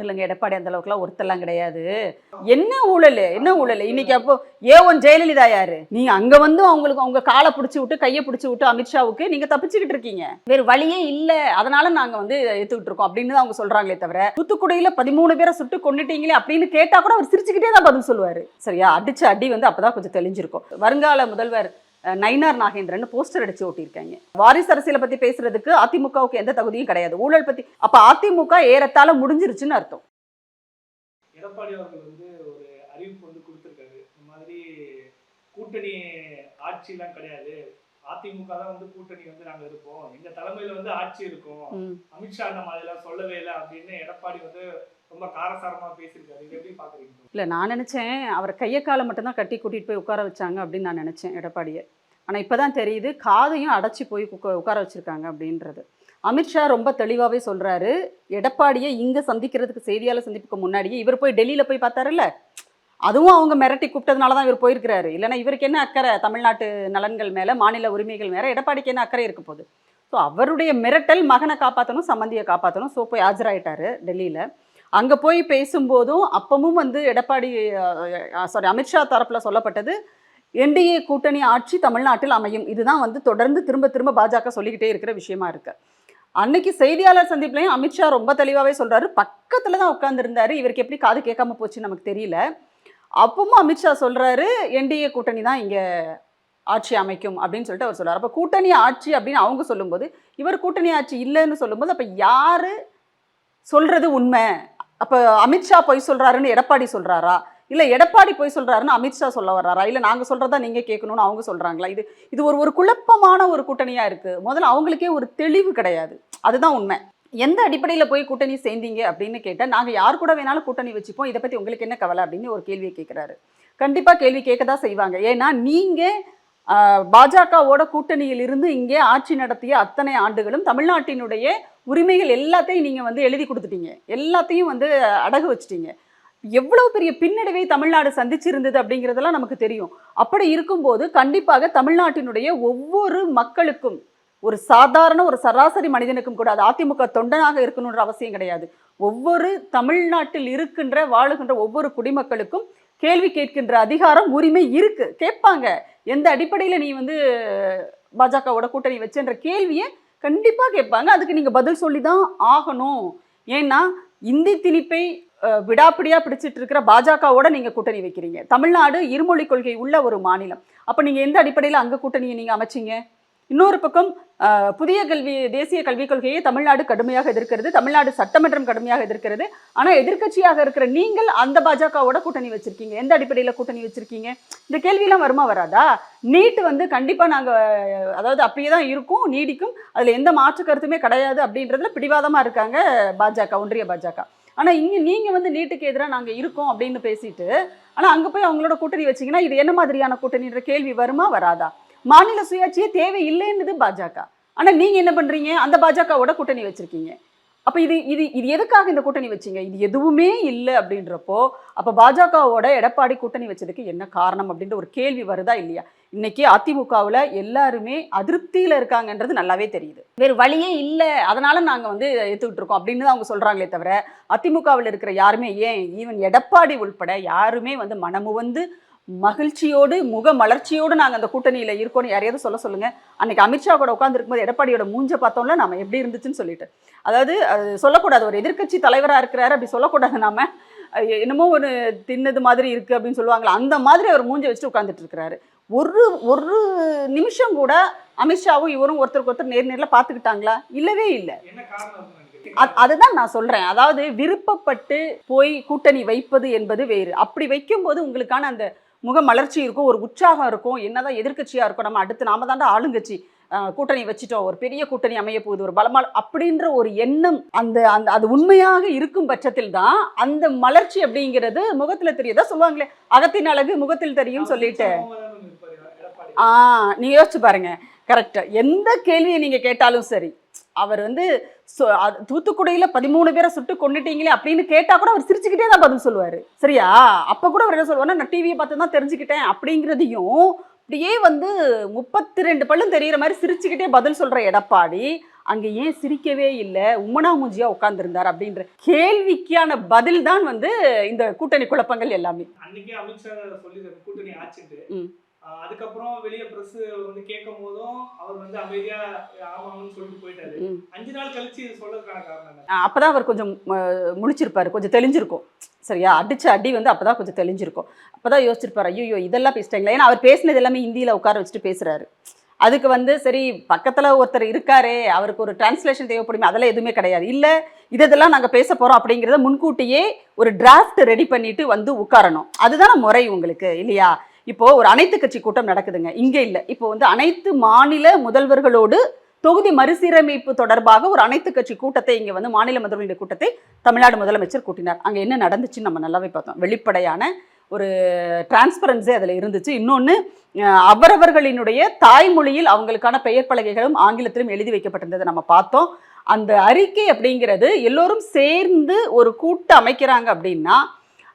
இல்லைங்க, எடப்பாடி அந்த அளவுக்குலாம் ஒருத்தெல்லாம் கிடையாது. என்ன ஊழல் இன்னைக்கு? அப்போ A1 ஜெயலலிதா யாரு? நீங்க அங்க வந்து அவங்களுக்கு அவங்க காலை பிடிச்சி விட்டு கையை பிடிச்சி விட்டு அமித்ஷாவுக்கு நீங்க தப்பிச்சுக்கிட்டு இருக்கீங்க. வேறு வழியே இல்ல, அதனால நாங்க வந்து எடுத்துக்கிட்டு இருக்கோம் அப்படின்னு தான் அவங்க சொல்றாங்களே தவிர, தூத்துக்குடியில 13 பேரை சுட்டு கொன்னுட்டீங்களே அப்படின்னு கேட்டா கூட அவர் சிரிச்சுக்கிட்டே தான் பதில் சொல்லுவாரு. சரியா? அடிச்ச அடி வந்து அப்பதான் கொஞ்சம் தெளிஞ்சிருக்கும். வருங்கால முதல்வர் நயினார் நாகேந்திரன் போஸ்டர் அடிச்சு ஓட்டியிருக்காங்க. வாரிசு அரசியலை பத்தி பேசுறதுக்கு அதிமுகவுக்கு எந்த தகுதியும் கிடையாது. ஊழல் பத்தி அப்ப அதிமுக ஏறத்தாழ முடிஞ்சிருச்சுன்னு அர்த்தம். எடப்பாடி அவர்கள் வந்து ஒரு அறிவிப்பு வந்து கொடுத்திருக்காரு. இந்த மாதிரி கூட்டணி ஆட்சிலாம் கிடையாது, அதிமுக தான் வந்து கூட்டணி வந்து நாங்க இருப்போம், எங்க தலைமையில வந்து ஆட்சி இருக்கும், அமித்ஷா நம்ம அதெல்லாம் சொல்லவே இல்லை அப்படின்னு எடப்பாடி வந்து ரொம்ப காரசாரமா பேசியிருக்காரு. இது எப்படி பாக்குறீங்க? இல்ல, நான் நினைச்சேன் அவர் கையை காலை மட்டும்தான் கட்டி கூட்டிட்டு போய் உட்கார வச்சாங்க அப்படின்னு நான் நினைச்சேன் எடப்பாடியை. ஆனா இப்பதான் தெரியுது காதையும் அடைச்சி போய் உட்கார வச்சிருக்காங்க அப்படின்றது. அமித்ஷா ரொம்ப தெளிவாகவே சொல்கிறாரு, எடப்பாடியை இங்கே சந்திக்கிறதுக்கு செய்தியாளர் சந்திப்புக்கு முன்னாடியே இவர் போய் டெல்லியில் போய் பார்த்தாருல்ல, அதுவும் அவங்க மிரட்டி கூப்பிட்டதுனால தான் இவர் போயிருக்கிறாரு. இல்லைன்னா இவருக்கு என்ன அக்கறை தமிழ்நாட்டு நலன்கள் மேலே, மாநில உரிமைகள் மேலே எடப்பாடிக்கு என்ன அக்கறை இருக்க போகுது? ஸோ அவருடைய மிரட்டல் மகனை காப்பாற்றணும், சம்மந்தியை காப்பாற்றணும். ஸோ போய் ஆஜராயிட்டாரு டெல்லியில். அங்கே போய் பேசும்போதும் அப்பவும் வந்து எடப்பாடி அமித்ஷா தரப்பில் சொல்லப்பட்டது, என்டிஏ கூட்டணி ஆட்சி தமிழ்நாட்டில் அமையும். இதுதான் வந்து தொடர்ந்து திரும்ப திரும்ப பாஜக சொல்லிக்கிட்டே இருக்கிற விஷயமா இருக்கு. அன்னைக்கு செய்தியாளர் சந்திப்புலையும் அமித்ஷா ரொம்ப தெளிவாகவே சொல்றாரு, பக்கத்தில் தான் உட்காந்துருந்தாரு, இவருக்கு எப்படி காது கேட்காம போச்சுன்னு நமக்கு தெரியல. அப்பவும் அமித்ஷா சொல்றாரு, என்டிஏ கூட்டணி தான் இங்கே ஆட்சி அமைக்கும் அப்படின்னு சொல்லிட்டு அவர் சொல்றாரு. அப்போ கூட்டணி ஆட்சி அப்படின்னு அவங்க சொல்லும்போது, இவர் கூட்டணி ஆட்சி இல்லைன்னு சொல்லும்போது, அப்போ யாரு சொல்றது உண்மை? அப்போ அமித்ஷா பொய் சொல்றாருன்னு எடப்பாடி சொல்றாரா, இல்லை எடப்பாடி போய் சொல்றாருன்னு அமித்ஷா சொல்ல வர்றாரா, இல்லை நாங்கள் சொல்றதா நீங்க கேட்கணும்னு அவங்க சொல்றாங்களா? இது ஒரு குழப்பமான ஒரு கூட்டணியா இருக்கு. முதல்ல அவங்களுக்கே ஒரு தெளிவு கிடையாது, அதுதான் உண்மை. எந்த அடிப்படையில் போய் கூட்டணி சேர்ந்தீங்க அப்படின்னு கேட்டால், நாங்கள் யார் கூட வேணாலும் கூட்டணி வச்சுப்போம், இதை பற்றி உங்களுக்கு என்ன கவலை அப்படின்னு ஒரு கேள்வியை கேட்குறாரு. கண்டிப்பாக கேள்வி கேட்க தான் செய்வாங்க. ஏன்னா நீங்கள் பாஜகவோட கூட்டணியில் இருந்து இங்கே ஆட்சி நடத்திய அத்தனை ஆண்டுகளும் தமிழ்நாட்டினுடைய உரிமைகள் எல்லாத்தையும் நீங்கள் வந்து எழுதி கொடுத்துட்டீங்க, எல்லாத்தையும் வந்து அடகு வச்சுட்டீங்க. எவ்வளவு பெரிய பின்னடைவை தமிழ்நாடு சந்திச்சிருந்தது அப்படிங்கிறதெல்லாம் நமக்கு தெரியும். அப்படி இருக்கும்போது கண்டிப்பாக தமிழ்நாட்டினுடைய ஒவ்வொரு மக்களுக்கும், ஒரு சாதாரண ஒரு சராசரி மனிதனுக்கும் கூட, அது அதிமுக தொண்டனாக இருக்கணுன்ற அவசியம் கிடையாது, ஒவ்வொரு தமிழ்நாட்டில் இருக்கின்ற வாழுகின்ற ஒவ்வொரு குடிமக்களுக்கும் கேள்வி கேட்கின்ற அதிகாரம், உரிமை இருக்கு. கேட்பாங்க, எந்த அடிப்படையில் நீ வந்து பாஜகவோட கூட்டணி வச்சுன்ற கேள்வியை கண்டிப்பாக கேட்பாங்க. அதுக்கு நீங்கள் பதில் சொல்லி தான் ஆகணும். ஏன்னா இந்தி திணிப்பை விடாப்பிடியாக பிடிச்சிட்டு இருக்கிற பாஜகவோட நீங்கள் கூட்டணி வைக்கிறீங்க. தமிழ்நாடு இருமொழி கொள்கை உள்ள ஒரு மாநிலம். அப்போ நீங்கள் எந்த அடிப்படையில் அங்கே கூட்டணியை நீங்கள் அமைச்சிங்க? இன்னொரு பக்கம் புதிய தேசிய கல்விக் கொள்கையை தமிழ்நாடு கடுமையாக எதிர்க்கிறது, தமிழ்நாடு சட்டமன்றம் கடுமையாக எதிர்க்கிறது. ஆனால் எதிர்க்கட்சியாக இருக்கிற நீங்கள் அந்த பாஜகவோட கூட்டணி வச்சிருக்கீங்க. எந்த அடிப்படையில் கூட்டணி வச்சிருக்கீங்க? இந்த கேள்வியெல்லாம் வருமா வராதா? நீட் வந்து கண்டிப்பாக நாங்கள், அதாவது அப்படியே தான் இருக்கும், நீடிக்கும், அதில் எந்த மாற்று கருத்துமே கிடையாது அப்படின்றதுல பிடிவாதமாக இருக்காங்க பாஜக, ஒன்றிய பாஜக. ஆனால் இங்கே நீங்கள் வந்து நீட்டுக்கு எதிராக நாங்கள் இருக்கோம் அப்படின்னு பேசிட்டு, ஆனால் அங்கே போய் அவங்களோட கூட்டணி வச்சிங்கன்னா இது என்ன மாதிரியான கூட்டணின்ற கேள்வி வருமா வராதா? மாநில சுயாட்சியே தேவை இல்லைன்னுது பாஜக. ஆனால் நீங்கள் என்ன பண்ணுறீங்க? அந்த பாஜகவோட கூட்டணி வச்சுருக்கீங்க. அப்போ இது இது இது எதுக்காக இந்த கூட்டணி வச்சிங்க? இது எதுவுமே இல்லை அப்படின்றப்போ, அப்போ பாஜகவோட எடப்பாடி கூட்டணி வச்சதுக்கு என்ன காரணம் அப்படின்ற ஒரு கேள்வி வருதா இல்லையா? இன்னைக்கு அதிமுகவில் எல்லாருமே அதிருப்தியில் இருக்காங்கன்றது நல்லாவே தெரியுது. வேறு வழியே இல்லை, அதனால நாங்கள் வந்து எடுத்துக்கிட்டு இருக்கோம் அப்படின்னு தான் அவங்க சொல்கிறாங்களே தவிர, அதிமுகவில் இருக்கிற யாருமே, ஏன் ஈவன் எடப்பாடி உள்பட யாருமே வந்து மனமு வந்து மகிழ்ச்சியோடு முக மலர்ச்சியோடு நாங்கள் அந்த கூட்டணியில் இருக்கோன்னு யாரையாவது சொல்லுங்கள். அன்னைக்கு அமித்ஷா கூட உட்காந்துருக்கும்போது எடப்பாடியோட மூஞ்ச பார்த்தோம்ல நம்ம எப்படி இருந்துச்சுன்னு சொல்லிட்டு, அதாவது அது சொல்லக்கூடாது, ஒரு எதிர்க்கட்சி தலைவராக இருக்கிறாரு அப்படி சொல்லக்கூடாது. நாம என்னமோ ஒரு தின்னது மாதிரி இருக்குது அப்படின்னு சொல்லுவாங்களா, அந்த மாதிரி அவர் மூஞ்ச வச்சுட்டு உட்காந்துட்டு இருக்கிறாரு. ஒரு நிமிஷம் கூட அமித்ஷாவும் இவரும் ஒருத்தருக்கு ஒருத்தர் நேரில் பார்த்துக்கிட்டாங்களா? இல்லவே இல்லை. அதுதான் நான் சொல்றேன். அதாவது விருப்பப்பட்டு போய் கூட்டணி வைப்பது என்பது வேறு. அப்படி வைக்கும்போது உங்களுக்கான அந்த முக மலர்ச்சி இருக்கும், ஒரு உற்சாகம் இருக்கும். என்னதான் எதிர்க்கட்சியா இருக்கும், நம்ம அடுத்து நாம தாண்டா ஆளுங்கட்சி, கூட்டணி வச்சுட்டோம், ஒரு பெரிய கூட்டணி அமைய போகுது, ஒரு பலமான அப்படின்ற ஒரு எண்ணம் அந்த அந்த அது உண்மையாக இருக்கும் பட்சத்தில் தான் அந்த மலர்ச்சி அப்படிங்கிறது முகத்துல தெரியுதா. சொல்லுவாங்களே, அகத்தின் அழகு முகத்தில் தெரியும் சொல்லிட்டு. நீங்க யோசிச்சு பாருங்க. கரெக்டா, எந்த கேள்வியை நீங்க கேட்டாலும் சரி, அவர் வந்து தூத்துக்குடியில 13 பேரை சுட்டு கொண்டுட்டீங்களே அப்படின்னு கேட்டா கூட அவர் சிரிச்சுக்கிட்டே தான் பதில் சொல்லுவாரு. சரியா? அப்ப கூட அவர் என்ன சொல்லுவாருன்னா, நான் டிவியை பார்த்து தான் தெரிஞ்சுக்கிட்டேன் அப்படிங்கிறதையும் இப்படியே வந்து 32 பல்லும் தெரியிற மாதிரி சிரிச்சுக்கிட்டே பதில் சொல்ற எடப்பாடி அங்க ஏன் சிரிக்கவே இல்லை, உம்மனா மூஞ்சியா உட்கார்ந்துருந்தார் அப்படின்ற கேள்விக்கான பதில் தான் வந்து இந்த கூட்டணி குழப்பங்கள் எல்லாமே. அன்னைக்கே அமித்ஷா சொல்லிடுறாரு கூட்டணி ஆச்சுட்டு. ம். அதுக்கப்புறம் வெளியே பிரஸ் வந்து கேட்கும் போதும் அவர் வந்து அமைதியா ஆமான்னு சொல்லிட்டு போயிட்டாரு. 5 நாள் கழிச்சு இது சொல்றதுக்கான காரணம் என்ன? அப்பதான் அவர் கொஞ்சம் முழிச்சிருப்பாரு, கொஞ்சம் தெளிஞ்சிருக்கும். சரியா, அடிச்ச அடி வந்து அப்பதான் கொஞ்சம் தெளிஞ்சிருக்கும். அப்பதான் யோசிச்சிருப்பாரு, ஐயோ இதெல்லாம் பேசிட்டாங்களா. ஏன்னா அவர் பேசினது எல்லாமே ஹிந்தியில உட்கார வச்சுட்டு பேசுறாரு. அதுக்கு வந்து சரி பக்கத்துல ஒருத்தர் இருக்காரே, அவருக்கு ஒரு டிரான்ஸ்லேஷன் தேவைப்படுமே, அதெல்லாம் எதுவுமே கிடையாது. இல்ல இதெல்லாம் நாங்க பேச போறோம் அப்படிங்கிறத முன்கூட்டியே ஒரு டிராஃப்ட் ரெடி பண்ணிட்டு வந்து உட்காரணும். அதுதான முறை உங்களுக்கு இல்லையா? இப்போ ஒரு அனைத்து கட்சி கூட்டம் நடக்குதுங்க, இங்க இல்ல. இப்போ வந்து அனைத்து மாநில முதல்வர்களோடு தொகுதி மறுசீரமைப்பு தொடர்பாக ஒரு அனைத்து கட்சி கூட்டத்தை இங்க வந்து மாநில முதல்வர்களுடைய கூட்டத்தை தமிழ்நாடு முதலமைச்சர் கூட்டினார். அங்க என்ன நடந்துச்சுன்னு நம்ம நல்லாவே பார்த்தோம். வெளிப்படையான ஒரு டிரான்ஸ்பரன்சி அதில் இருந்துச்சு. இன்னொன்று, அவரவர்களினுடைய தாய்மொழியில் அவங்களுக்கான பெயர் பலகைகளும் ஆங்கிலத்திலும் எழுதி வைக்கப்பட்டிருந்ததை நம்ம பார்த்தோம். அந்த அறிக்கை அப்படிங்கிறது எல்லோரும் சேர்ந்து ஒரு கூட்டம் அமைக்கிறாங்க அப்படின்னா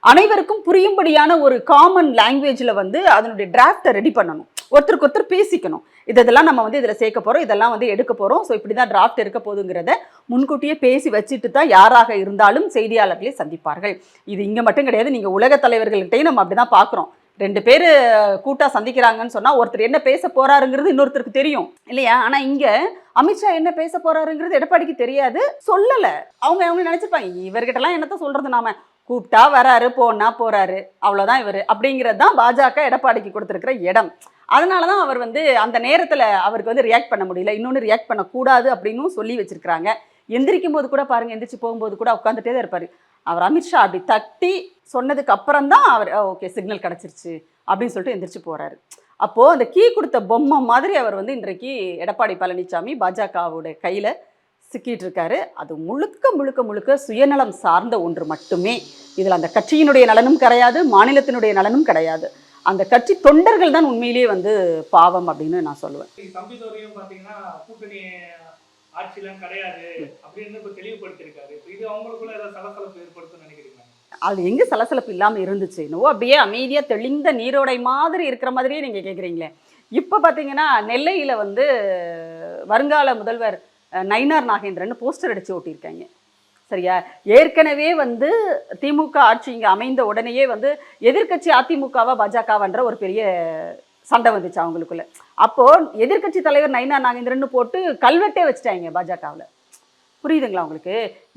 அனைவருக்கும் புரியும்படியான ஒரு காமன் லாங்குவேஜில் வந்து அதனுடைய டிராஃப்டை ரெடி பண்ணணும், ஒருத்தருக்கு ஒருத்தர் பேசிக்கணும். இதெல்லாம் நம்ம வந்து இதில் சேர்க்க போகிறோம், இதெல்லாம் வந்து எடுக்க போகிறோம், ஸோ இப்படி தான் டிராஃப்ட் இருக்க போகுதுங்கிறத முன்கூட்டியே பேசி வச்சுட்டு தான் யாராக இருந்தாலும் செய்தியாளர்களே சந்திப்பார்கள். இது இங்கே மட்டும் கிடையாது, நீங்கள் உலக தலைவர்கள்கிட்டையும் நம்ம அப்படி தான் பார்க்குறோம். 2 பேர் கூட்டா சந்திக்கிறாங்கன்னு சொன்னால் ஒருத்தர் என்ன பேச போறாருங்கிறது இன்னொருத்தருக்கு தெரியும் இல்லையா? ஆனால் இங்கே அமித்ஷா என்ன பேச போறாருங்கிறது எடப்பாடிக்கு தெரியாது, சொல்லலை. அவங்க நினைச்சிருப்பாங்க இவர்கிட்டலாம் என்னத்த சொல்றது, நாம கூப்பிட்டா வராரு, போனா போறாரு, அவ்வளோதான் இவர் அப்படிங்கிறது தான் பாஜக எடப்பாடிக்கு கொடுத்துருக்கிற இடம். அதனால தான் அவர் வந்து அந்த நேரத்தில் அவருக்கு வந்து ரியாக்ட் பண்ண முடியல. இன்னொன்று, ரியாக்ட் பண்ணக்கூடாது அப்படின்னு சொல்லி வச்சிருக்கிறாங்க. எந்திரிக்கும் போது கூட பாருங்க, எந்திரிச்சு போகும்போது கூட உட்காந்துட்டே தான் இருப்பாரு. அவர் அமித்ஷா அப்படி தட்டி சொன்னதுக்கு அப்புறம் தான் அவர் ஓகே சிக்னல் கிடச்சிருச்சு அப்படின்னு சொல்லிட்டு எந்திரிச்சு போறாரு. அப்போ அந்த கீ கொடுத்த பொம்மை மாதிரி அவர் வந்து இன்றைக்கு எடப்பாடி பழனிசாமி பாஜகவோட கையில சிக்கிட்டு இருக்காரு. அது முழுக்க முழுக்க முழுக்க சுயநலம் சார்ந்த ஒன்று மட்டுமே. இதில் அந்த கட்சியினுடைய நலனும் கிடையாது, மாநிலத்தினுடைய நலனும் கிடையாது. அந்த கட்சி தொண்டர்கள் தான் உண்மையிலேயே வந்து பாவம் அப்படின்னு நான் சொல்லுவேன். தம்பிதுரையும் பார்த்தீங்கன்னா கூட்டணி ஆட்சியெல்லாம் கிடையாது அப்படின்னு இப்போ தெளிவுபடுத்தியிருக்காரு. இது அவங்களுக்குள்ள ஏதாவது சலசலப்பு ஏற்படுத்தும்னு நினைக்கிறீங்க? அது எங்கே சலசலப்பு இல்லாமல் இருந்துச்சு? என்னவோ அப்படியே அமைதியாக தெளிந்த நீரோடை மாதிரி இருக்கிற மாதிரியே நீங்கள் கேட்குறீங்களே. இப்போ பார்த்தீங்கன்னா நெல்லையில் வந்து வருங்கால முதல்வர் நயினார் நாகேந்திரன் போஸ்டர் அடித்து ஓட்டியிருக்காங்க. சரியா, ஏற்கனவே வந்து திமுக ஆட்சி இங்கே அமைந்த உடனேயே வந்து எதிர்கட்சி அதிமுகவா பாஜகவான்ற ஒரு பெரிய சண்டை வந்துச்சு அவங்களுக்குள்ள. அப்போ எதிர்கட்சி தலைவர் நயினார் நாகேந்திரன் போட்டு கல்வெட்டே வச்சுட்டாங்க பாஜகவில். புரியுதுங்களா உங்களுக்கு?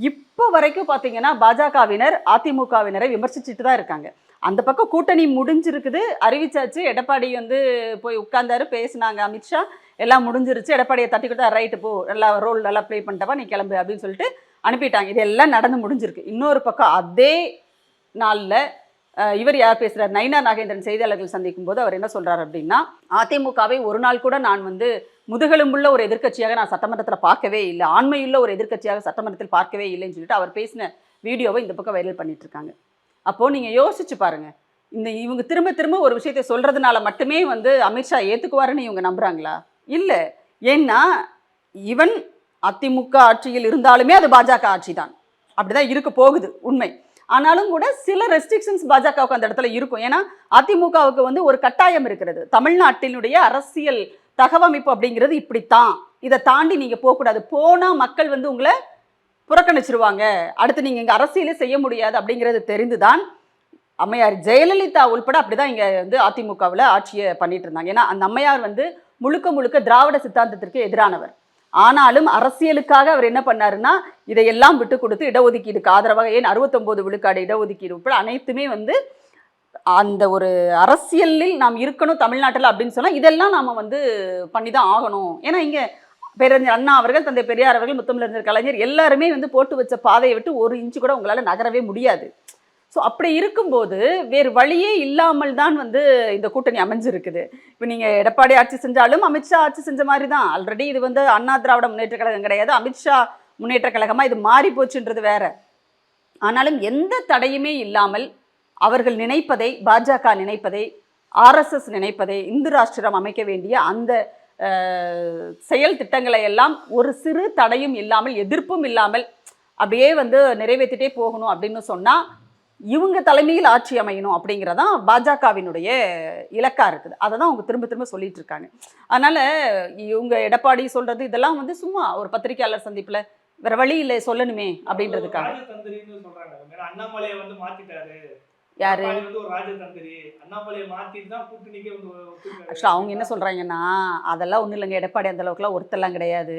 இப்போ வரைக்கும் பார்த்தீங்கன்னா பாஜகவினர் அதிமுகவினரை விமர்சிச்சுட்டு தான் இருக்காங்க. அந்த பக்கம் கூட்டணி முடிஞ்சிருக்குது, அறிவிச்சாச்சு. எடப்பாடி வந்து போய் உட்கார்ந்தாரு, பேசினாங்க அமித்ஷா, எல்லாம் முடிஞ்சிருச்சு. எடப்பாடியை தட்டி கொடுத்தா ரைட்டு போ, நல்லா ரோல் நல்லா ப்ளே பண்ணிட்டப்பா, நீ கிளம்பு அப்படின்னு சொல்லிட்டு அனுப்பிட்டாங்க. இதெல்லாம் நடந்து முடிஞ்சிருக்கு. இன்னொரு பக்கம் அதே நாளில் இவர் யார் பேசுகிறார், நயினார் நாகேந்திரன் செய்தியாளர்கள் சந்திக்கும் போது அவர் என்ன சொல்கிறார் அப்படின்னா, அதிமுகவை ஒரு நாள் கூட நான் வந்து முதுகெலும்புள்ள ஒரு எதிர்க்கட்சியாக நான் சட்டமன்றத்தில் பார்க்கவே இல்லை, ஆண்மையுள்ள ஒரு எதிர்க்கட்சியாக சட்டமன்றத்தில் பார்க்கவே இல்லைன்னு சொல்லிட்டு அவர் பேசின வீடியோவை இந்த பக்கம் வைரல் பண்ணிட்டு இருக்காங்க. அப்போது நீங்கள் யோசிச்சு பாருங்கள், இவங்க திரும்ப திரும்ப ஒரு விஷயத்தை சொல்கிறதுனால மட்டுமே வந்து அமித்ஷா ஏற்றுக்குவாருன்னு இவங்க நம்புகிறாங்களா? இல்லை. ஏன்னா ஈவன் அதிமுக ஆட்சியில் இருந்தாலுமே அது பாஜக ஆட்சி தான், அப்படிதான் இருக்க போகுது உண்மை. ஆனாலும் கூட சில ரெஸ்ட்ரிக்ஷன்ஸ் பாஜகவுக்கு அந்த இடத்துல இருக்கும். ஏன்னா அதிமுகவுக்கு வந்து ஒரு கட்டாயம் இருக்கிறது, தமிழ்நாட்டினுடைய அரசியல் தகவமைப்பு அப்படிங்கிறது இப்படித்தான், இதை தாண்டி நீங்கள் போகக்கூடாது, போனால் மக்கள் வந்து உங்களை புறக்கணிச்சிருவாங்க, அடுத்து நீங்கள் இங்கே அரசியலே செய்ய முடியாது அப்படிங்கிறது தெரிந்துதான் அம்மையார் ஜெயலலிதா உள்பட அப்படிதான் இங்கே வந்து அதிமுகவில் ஆட்சியை பண்ணிட்டு இருந்தாங்க. ஏன்னா அந்த அம்மையார் வந்து முழுக்க முழுக்க திராவிட சித்தாந்தத்திற்கு எதிரானவர். ஆனாலும் அரசியலுக்காக அவர் என்ன பண்ணாருன்னா இதையெல்லாம் விட்டு கொடுத்து இடஒதுக்கீடுக்கு ஆதரவாக, ஏன் 69 விழுக்காடு இடஒதுக்கீடு உட்பட அனைத்துமே வந்து அந்த ஒரு அரசியலில் நாம் இருக்கணும் தமிழ்நாட்டில் அப்படின்னு சொன்னால் இதெல்லாம் நாம் வந்து பண்ணி தான் ஆகணும். ஏன்னா இங்கே பேரறிஞர் அண்ணா அவர்கள், தந்தை பெரியார் அவர்கள், முத்தமிழறிஞர் கலைஞர் எல்லாருமே வந்து போட்டு வச்ச பாதையை விட்டு ஒரு இன்ச்சு கூட உங்களால் நகரவே முடியாது. ஸோ அப்படி இருக்கும்போது வேறு வழியே இல்லாமல் தான் வந்து இந்த கூட்டணி அமைஞ்சிருக்குது. இப்போ நீங்கள் எடப்பாடி ஆட்சி செஞ்சாலும் அமித்ஷா ஆட்சி செஞ்ச மாதிரி தான். ஆல்ரெடி இது வந்து அண்ணா திராவிட முன்னேற்ற கழகம் கிடையாது, அமித்ஷா முன்னேற்ற கழகமாக இது மாறி போச்சுன்றது வேற. ஆனாலும் எந்த தடையுமே இல்லாமல் அவர்கள் நினைப்பதை, பாஜக நினைப்பதை, ஆர்எஸ்எஸ் நினைப்பதை, இந்து ராஷ்டிரம் அமைக்க வேண்டிய அந்த செயல் திட்டங்களை எல்லாம் ஒரு சிறு தடையும் இல்லாமல், எதிர்ப்பும் இல்லாமல் அப்படியே வந்து நிறைவேற்றிட்டே போகணும் அப்படின்னு சொன்னால் இவங்க தலைமையில் ஆட்சி அமையணும் அப்படிங்கிறதான் பாஜகவினுடைய இலக்கா இருக்குது. அதை தான் அவங்க திரும்ப திரும்ப சொல்லிட்டு இருக்காங்க. அதனால இவங்க எடப்பாடி சொல்றது இதெல்லாம் வந்து சும்மா ஒரு பத்திரிகையாளர் சந்திப்புல வேற வழி இல்லை சொல்லணுமே அப்படின்றதுக்காக. ராஜதந்திரின்னு சொல்றாங்க. ஏன்னா அண்ணாமலையை வந்து மாத்திட்டாரு. யாரு எடப்பாடி வந்து ஒரு ராஜதந்திரி. அண்ணாமலையை மாத்திட்டு தான் கூட்டணிக்கே வந்து ஒத்துக்கிட்டாரு. ஆக்சுவலாக அவங்க என்ன சொல்றாங்கன்னா, அதெல்லாம் ஒன்றும் இல்லைங்க, எடப்பாடி அந்த அளவுக்குலாம் ஒருத்தெல்லாம் கிடையாது.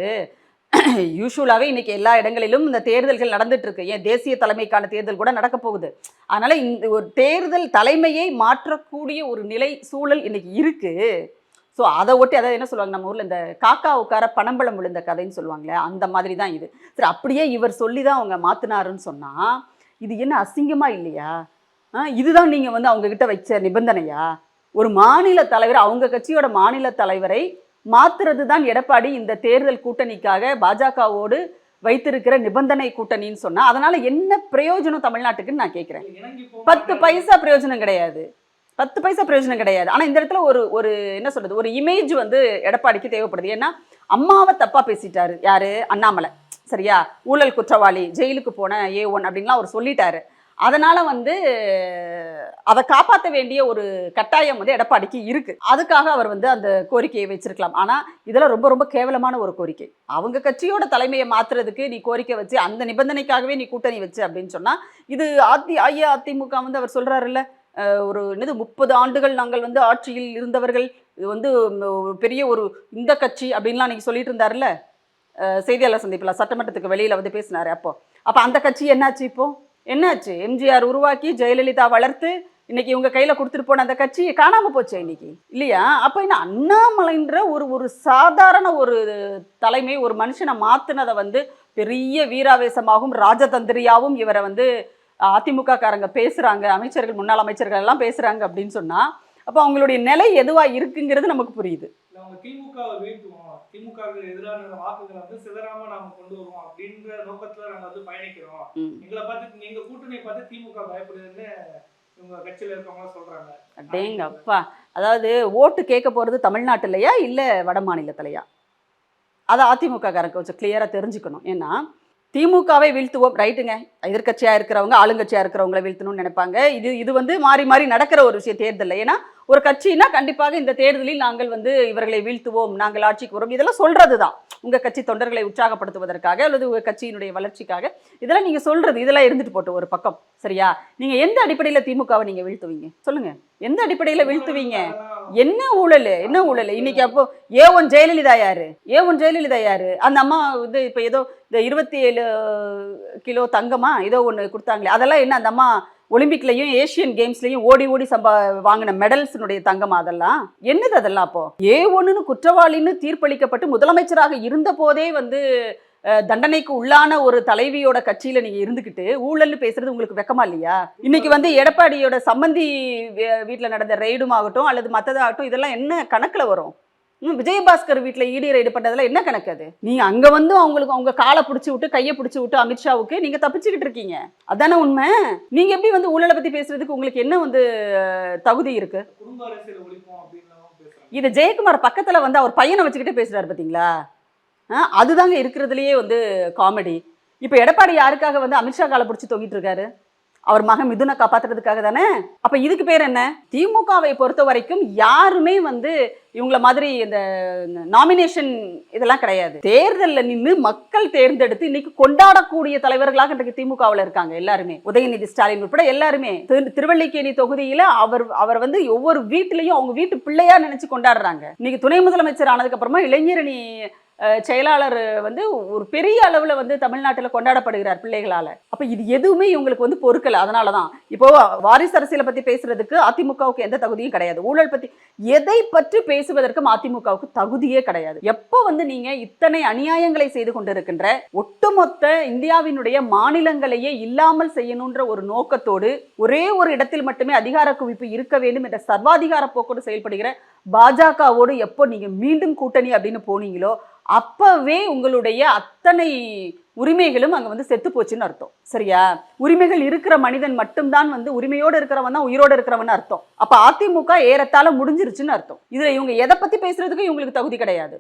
யூஸ்வலாகவே இன்னைக்கு எல்லா இடங்களிலும் இந்த தேர்தல்கள் நடந்துட்டு இருக்கு. ஏன் தேசிய தலைமைக்கான தேர்தல் கூட நடக்க போகுது. அதனால இந்த ஒரு தேர்தல் தலைமையை மாற்றக்கூடிய ஒரு நிலை சூழல் இன்னைக்கு இருக்கு. ஸோ அதை ஒட்டி அதாவது என்ன சொல்லுவாங்க நம்ம ஊரில் இந்த காக்கா உட்கார பனம்பழம் விழுந்த கதைன்னு சொல்லுவாங்களே, அந்த மாதிரி தான் இது. சரி, அப்படியே இவர் சொல்லி தான் அவங்க மாற்றினாருன்னு சொன்னால் இது என்ன அசிங்கமாக இல்லையா? இதுதான் நீங்கள் வந்து அவங்கக்கிட்ட வச்ச நிபந்தனையா? ஒரு மாநில தலைவர், அவங்க கட்சியோட மாநில தலைவரை மாத்துறது தான் எடப்பாடி இந்த தேர்தல் கூட்டணிக்காக பாஜகவோடு வைத்திருக்கிற நிபந்தனை கூட்டணின்னு சொன்னா, அதனால என்ன பிரயோஜனம் தமிழ்நாட்டுக்குன்னு நான் கேட்கிறேன். 10 பைசா பிரயோஜனம் கிடையாது. 10 பைசா பிரயோஜனம் கிடையாது. ஆனா இந்த இடத்துல ஒரு ஒரு என்ன சொல்றது, ஒரு இமேஜ் வந்து எடப்பாடிக்கு தேவைப்படுது. ஏன்னா அம்மாவை தப்பா பேசிட்டாரு யாரு, அண்ணாமலை. சரியா, ஊழல் குற்றவாளி, ஜெயிலுக்கு போன A1 அப்படின்லாம் அவர் சொல்லிட்டாரு. அதனால வந்து அதை காப்பாற்ற வேண்டிய ஒரு கட்டாயம் வந்து எடப்பாடிக்கு இருக்கு. அதுக்காக அவர் வந்து அந்த கோரிக்கையை வச்சிருக்கலாம். ஆனா இதெல்லாம் ரொம்ப ரொம்ப கேவலமான ஒரு கோரிக்கை. அவங்க கட்சியோட தலைமையை மாத்துறதுக்கு நீ கோரிக்கை வச்சு அந்த நிபந்தனைக்காகவே நீ கூட்டணி வச்சு அப்படின்னு சொன்னா, இது அதிமுக வந்து அவர் சொல்றாருல்ல, ஒரு என்னது 30 ஆண்டுகள் நாங்கள் வந்து ஆட்சியில் இருந்தவர்கள், இது வந்து பெரிய ஒரு இந்த கட்சி அப்படின்லாம் நீங்க சொல்லிட்டு இருந்தாருல்ல, செய்தியாளர் சந்திப்பில் சட்டமன்றத்துக்கு வெளியில வந்து பேசினாரு. அப்போ அந்த கட்சி என்னாச்சு? இப்போ என்னாச்சு? எம்ஜிஆர் உருவாக்கி ஜெயலலிதா வளர்த்து இன்னைக்கு இவங்க கையில கொடுத்துட்டு போன அந்த கட்சி காணாம போச்சு இன்னைக்கு, இல்லையா? அப்ப என்ன அண்ணாமலைன்ற ஒரு ஒரு சாதாரண ஒரு தலைமை ஒரு மனுஷனை மாத்தினதை வந்து பெரிய வீராவேசமாகவும் ராஜதந்திரியாவும் இவரை வந்து அதிமுக காரங்க பேசுறாங்க, அமைச்சர்கள் முன்னாள் அமைச்சர்கள் எல்லாம் பேசுறாங்க அப்படின்னு சொன்னா, அப்ப அவங்களுடைய நிலை எதுவா இருக்குங்கிறது நமக்கு புரியுது. அவங்க திமுகவை வீழ்த்துவோம், திமுகவுக்கு எதிரான வாக்குகளை வந்து சிதறாம நாம கொண்டு வருவோம் அப்படின்ற நோக்கத்துல நாங்க வந்து பயணிக்கிறோம். எங்களை பார்த்து, எங்க கூட்டணியை பார்த்து திமுக பயப்படுதுன்னு இவங்க கட்சியில இருக்கவங்க சொல்றாங்க. அடேங்க அப்பா, அதாவது ஓட்டு கேட்க போறது தமிழ்நாட்டுலையா இல்ல வட மாநிலத்திலையா? அதை அதிமுக காரங்க கொஞ்சம் கிளியரா தெரிஞ்சுக்கணும். ஏன்னா திமுகவை வீழ்த்துவோம் ரைட்டுங்க, எதிர்கட்சியா இருக்கிறவங்க ஆளுங்கட்சியா இருக்கிறவங்களை வீழ்த்தணும்னு நினைப்பாங்க. இது வந்து மாறி மாறி நடக்கிற ஒரு விஷயம் தேர்தலில். ஏன்னா ஒரு கட்சினா கண்டிப்பாக இந்த தேர்தலில் நாங்கள் வந்து இவர்களை வீழ்த்துவோம், நாங்கள் ஆட்சிக்கு வரும், இதெல்லாம் சொல்றது தான் உங்க கட்சி தொண்டர்களை உற்சாகப்படுத்துவதற்காக அல்லது உங்க கட்சியினுடைய வளர்ச்சிக்காக. இதெல்லாம் நீங்க சொல்றது, இதெல்லாம் இருந்துட்டு போட்டு ஒரு பக்கம். சரியா, நீங்க எந்த அடிப்படையில் திமுகவை நீங்க வீழ்த்துவீங்க சொல்லுங்க? எந்த அடிப்படையில் வீழ்த்துவீங்க? என்ன ஊழல், என்ன ஊழல் இன்னைக்கு? அப்போ A1 ஜெயலலிதா யாரு? A1 ஜெயலலிதா யாரு? அந்த அம்மா வந்து இப்போ ஏதோ இந்த 27 கிலோ தங்கமா ஏதோ ஒன்று கொடுத்தாங்களே, அதெல்லாம் என்ன? அந்த அம்மா ஒலிம்பிக்லையும் ஏசியன் கேம்ஸ்லையும் ஓடி ஓடி வாங்கின மெடல்ஸினுடைய தங்கமா அதெல்லாம்? என்னது அதெல்லாம்? அப்போ A1 குற்றவாளின்னு தீர்ப்பளிக்கப்பட்டு முதலமைச்சராக இருந்த போதே வந்து தண்டனைக்கு உள்ளான ஒரு தலைவியோட கட்சியில நீங்க இருந்துகிட்டு ஊழல்னு பேசுறது உங்களுக்கு வெக்கமா இல்லையா? இன்னைக்கு வந்து எடப்பாடியோட சம்பந்தி வீட்டுல நடந்த ரெய்டும் ஆகட்டும் அல்லது மற்றதாகட்டும், இதெல்லாம் என்ன கணக்குல வரும்? விஜயபாஸ்கர் வீட்டில் ஈடி ரைடு பண்ணதுல என்ன கணக்கு? அது நீங்க அங்க வந்து அவங்களுக்கு அவங்க காலை பிடிச்சி விட்டு கையை பிடிச்சி விட்டு அமித்ஷாவுக்கு நீங்க தப்பிச்சுக்கிட்டு இருக்கீங்க. அதானே உண்மை. நீங்க எப்படி வந்து ஊழலை பத்தி பேசுறதுக்கு உங்களுக்கு என்ன வந்து தகுதி இருக்கு? குடும்ப அரசியல் ஒழிப்போம் அப்படின்னு இது ஜெயக்குமார் பக்கத்துல வந்து அவர் பையனை வச்சுக்கிட்டே பேசுறாரு பாத்தீங்களா? அதுதாங்க இருக்கிறதுலயே வந்து காமெடி. இப்ப எடப்பாடி யாருக்காக வந்து அமித்ஷா காலை பிடிச்சி தொங்கிட்டு இருக்காரு? அவர் மகன் மிதுனை காப்பாத்துறதுக்காக தானே. அப்ப இதுக்கு பேர் என்ன? திமுகவை பொறுத்த வரைக்கும் யாருமே வந்து இவங்கள மாதிரி இந்த நாமினேஷன் இதெல்லாம் கிடையாது. தேர்தலில் நின்று மக்கள் தேர்ந்தெடுத்து இன்னைக்கு கொண்டாடக்கூடிய தலைவர்களாக இன்றைக்கு திமுகவில் இருக்காங்க எல்லாருமே. உதயநிதி ஸ்டாலின் உட்பட எல்லாருமே. திருவல்லிக்கேணி தொகுதியில அவர் வந்து ஒவ்வொரு வீட்டிலையும் அவங்க வீட்டு பிள்ளையா நினைச்சு கொண்டாடுறாங்க. இன்னைக்கு துணை முதலமைச்சர் ஆனதுக்கு அப்புறமா இளைஞரணி செயலாளர் வந்து ஒரு பெரிய அளவில் வந்து தமிழ்நாட்டில் கொண்டாடப்படுகிறார் பிள்ளைகளால். அப்போ இது எதுவுமே இவங்களுக்கு வந்து பொறுக்கலை. அதனால தான் இப்போ வாரிசு அரசியலை பற்றி பேசுறதுக்கு அதிமுகவுக்கு எந்த தகுதியும் கிடையாது. ஊழல் பற்றி எதை பற்றி பேசுவதற்கும் அதிமுகவுக்கு தகுதியே கிடையாது. எப்போ வந்து நீங்கள் இத்தனை அநியாயங்களை செய்து கொண்டிருக்கின்ற ஒட்டுமொத்த இந்தியாவினுடைய மாநிலங்களையே இல்லாமல் செய்யணுன்ற ஒரு நோக்கத்தோடு ஒரே ஒரு இடத்தில் மட்டுமே அதிகார குவிப்பு இருக்க வேண்டும் என்ற சர்வாதிகார போக்கோடு செயல்படுகிற பாஜகவோடு எப்போ நீங்கள் மீண்டும் கூட்டணி அப்படின்னு போனீங்களோ அப்பவே உங்களுடைய அத்தனை உரிமைகளும் அங்க வந்து செத்து போச்சுன்னு அர்த்தம். சரியா? உரிமைகள் இருக்கிற மனிதன் மட்டும்தான் வந்து உரிமையோடு இருக்கிறவன் தான் உயிரோடு இருக்கிறவன் அர்த்தம். அப்ப அதிமுக ஏறத்தாழ முடிஞ்சிருச்சுன்னு அர்த்தம். இதுல இவங்க எதை பத்தி பேசுறதுக்கு இவங்களுக்கு தகுதி கிடையாது.